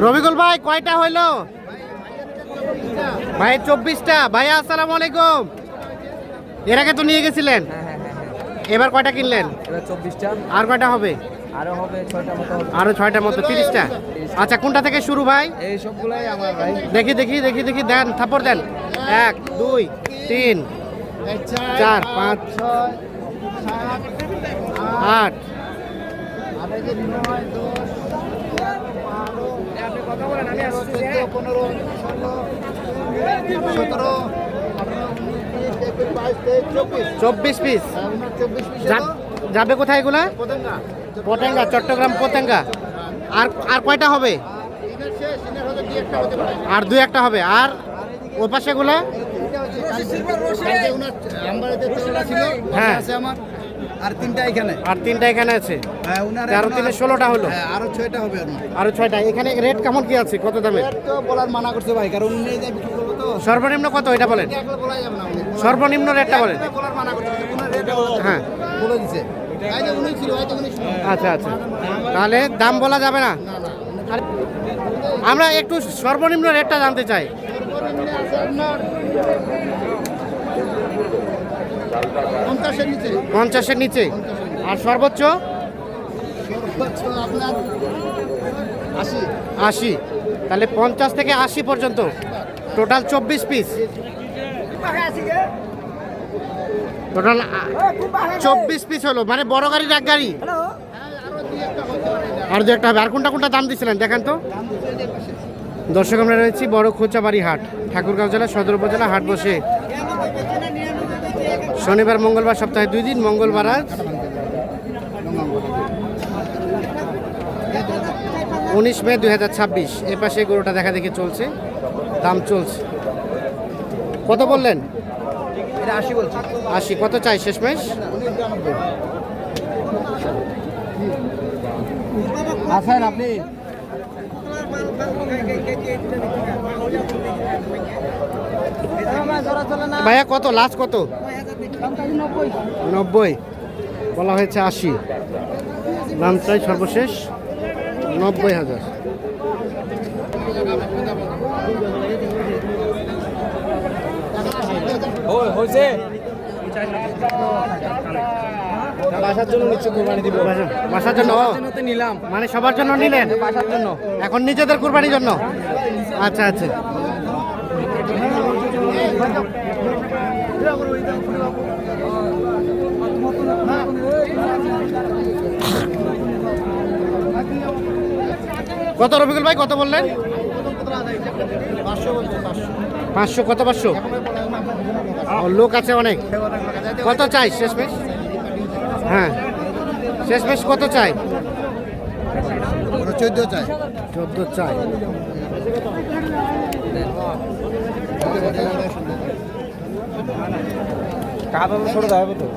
রবিকুল ভাই কয়টা হইলো? ভাই 24টা। ভাইয়া আসসালামু আলাইকুম। এর আগে তো নিয়ে গেছিলেন, এবার কয়টা কিনলেন? 24টা। আর কয়টা হবে? আরো হবে 6টা মতো। আরো 6টার মতো, 30টা। আচ্ছা কোনটা থেকে শুরু ভাই? এই সবগুলাই আমার ভাই। দেখি দেখি দেখি দেখি দেন, থাপ্পড় দেন। 1 2 3 4 5 6 7 8 আপনি কথা বলেন, আমি আসছি। 24 পিস যাবে কোথায় এগুলা? পতেঙ্গা, চট্টগ্রাম পতেঙ্গা। আর আর কয়টা হবে? আর 2-1টা হবে। আর ও পাশে গুলা? হ্যাঁ, আর 3টা এখানে। আর 3টা এখানে আছে। হ্যাঁ, উনার 13 3 16টা হলো। হ্যাঁ, আরো 6টা হবে। আরো 6টা। এখানে রেট কেমন কি আছে, কত দামে? তো বলার মানা করছে ভাই, কারণ উনি যা বিক্রি করবো তো। সর্বনিম্ন কত এটা বলেন? বলা যাবে না, সর্বনিম্ন রেটটা বলেন। বলার মানা করছে, উনার রেট হ্যাঁ, বলে দিছে। উনি ছিল, হয়তো উনি ছিল। আচ্ছা আচ্ছা, তাহলে দাম বলা যাবে না। আর আমরা একটু সর্বনিম্ন রেটটা জানতে চাই। 50-এর নিচে। আর সর্বোচ্চ? আপনার 80। তাহলে 50 থেকে 80 পর্যন্ত, টোটাল 24 পিস। টোটাল 24 পিস হলো, মানে বড় গাড়ির এক গাড়ি। আর 2-1টা হবে। আর কোনটা কোনটা দাম দিচ্ছিলেন দেখেন তো। দর্শক, আমরা রয়েছি বড় খোঁচাবাড়ি হাট, ঠাকুরগাঁও জেলা সদর উপজেলা। হাট বসে শনিবার মঙ্গলবার, সপ্তাহে 2 দিন। মঙ্গলবার আজ 19 মে 2026। এ পাশে গরুটা দেখা দেখি চলছে, দাম চলছে। কত বললেন? 80 বলছি। 80। কত চাই শেষমেশ? আছেন আপনি? ভাইয়া কত লাস্ট কত? 90 বলা হয়েছে। 80 দাম চাই সর্বশেষ 90,000। হয়েছে বাসার জন্য নিচ্ছে, কুরবানি দিব। বাসার জন্য তো নিলাম, মানে সবার জন্য নিলেন? বাসার জন্য। এখন নিজেদের কুরবানির জন্য? আচ্ছা আচ্ছা। কত রবিকুল ভাই, কত বললেন? 500। কত 500? লোক আছে অনেক। কত চাই শেষমেশ? হ্যাঁ, শেষমেশ কত চাই? 14 চাই। 14 চাই। কাদা ছোট যাবে তো।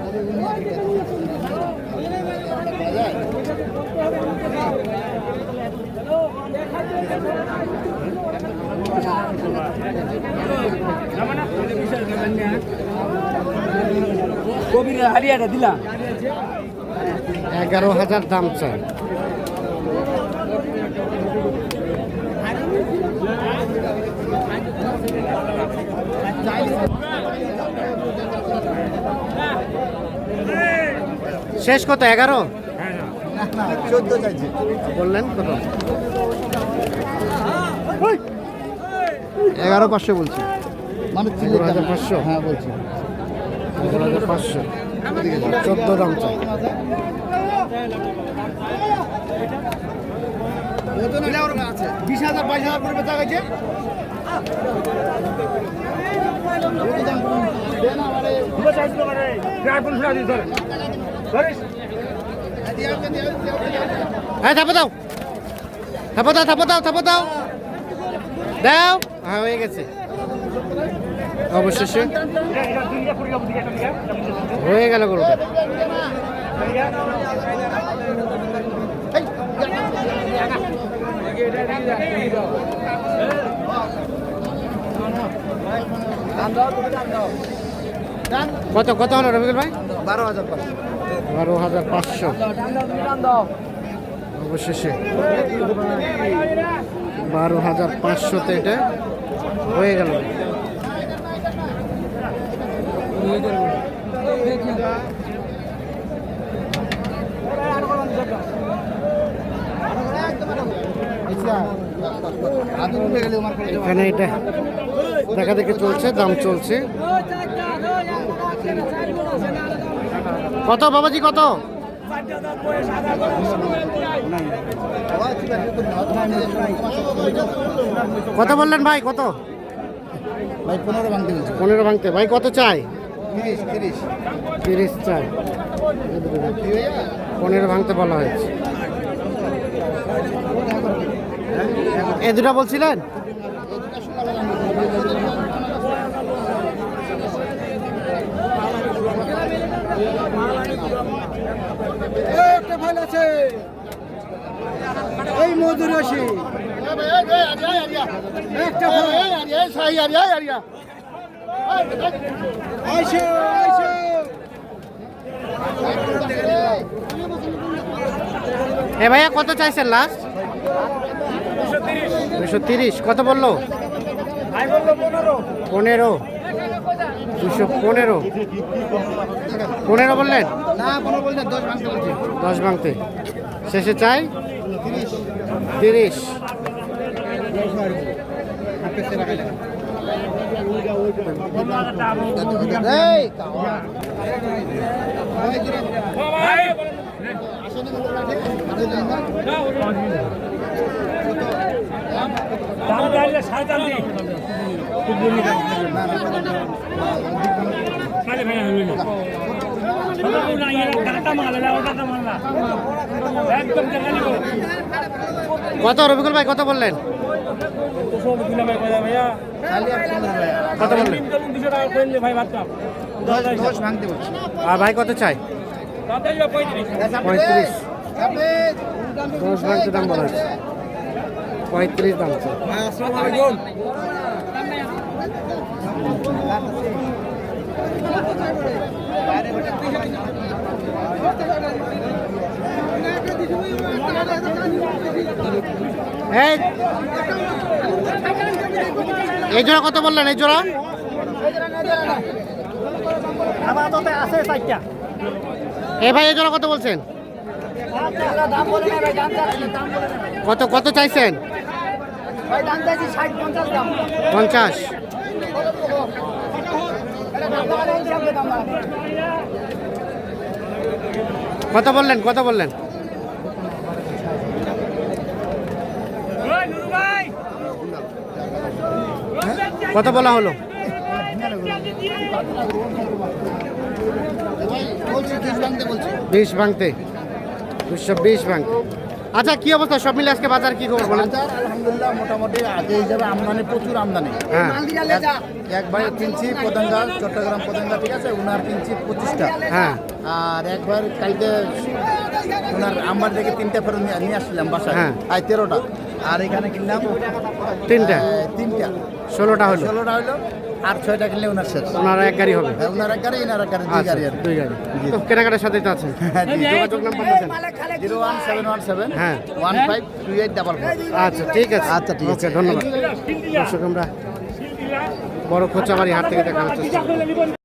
কবির হারিয়াটা দিলাম। 11,000 দাম চাই। শেষ কত? 11? 14 চাইছি। বললেন কত? 11,500 বলছি। মানে 11,500? হ্যাঁ বলছি। 11,500। 14 দাম চাই। আছে 20,000 22,000 করে বেচা গেছে। হ্যাঁ, থাপো দাও, থাপো দাও, থাপো দাও, থাপো দাও, দাও। হ্যাঁ, হয়ে গেছে অবশেষে, হয়ে গেল গরুটা। কত কত হলো রবিকুল ভাই? 12,500। 12,500 অবশেষে। 12,500-তে এটা হয়ে গেল। এখানে এটা দেখা দেখে চলছে, দাম চলছে। কত বাবাজি কত? কত বললেন ভাই? কত ভাই 15 ভাঙতে বলছি। 15 ভাঙতে। ভাই কত চাই? 30 30 চাই। 15 ভাঙতে বলা হয়েছে। এ দুটা বলছিলেন? একটা ফাইল আছে এই মজুরি আছে একটা আইসো আইসো এ ভাইয়া কত চাইছেন লাস্ট? 230। কত বললো? 15। 215। 15 বললেন? না 15 বলতে 10 ভাঙতে বলছি। 10 ভাঙতে। শেষে চাই 30। এই কত রবিকুল ভাই কত বললেন? কত বললেন? 10 ভাঙতে বলছি। আর ভাই কত চাই? 35। 10 ভাঙতে দাম বলা হয়েছে। 35 দাম চাই। আসসালামু আলাইকুম। এই জোড়া কত বললেন? এই জোড়া এ ভাই এই জোড়া কত বলছেন? কত কত চাইছেন? 50। কত বললেন? কত বললেন? কত বলা হলো? বলছি 30 ভাঙতে বলছি। 20 ভাঙতে। 220 ভাঙতে। আচ্ছা কি অবস্থা সব মিলে আজকে বাজার কি খবর বলেন? বাজার আলহামদুলিল্লাহ মোটামুটি আগে হিসাবে আমদানি প্রচুর আমদানি। হ্যাঁ এক ভাই কিনছি পতঙ্গা, চট্টগ্রাম পতঙ্গা, ঠিক আছে, উনার কিনছি 25টা। হ্যাঁ আর একবার কালকে ওনার আমার থেকে 3টা ফেরত নিয়ে আসছিলাম বাসায়। হ্যাঁ। 13টা। আর এখানে কিনলাম 3টা। 3টা। 16টা হলো। 16টা হলো। আর 6টা কিনলে ওনার শেষ। ওনারা এক গাড়ি হবে। হ্যাঁ, ওনার এক গাড়ি, এনার এক গাড়ি, 2 গাড়ি আর কি। 2 গাড়ি। তো কেনাকাটার সাথে তো আছেন। যোগাযোগ নাম্বার দেন। 01717 হ্যাঁ 152844। আচ্ছা ঠিক আছে। আচ্ছা, ঠিক আছে। ওকে ধন্যবাদ। দর্শক আমরা বড় খোঁচাবাড়ি হাট থেকে দেখানোর চেষ্টা করব।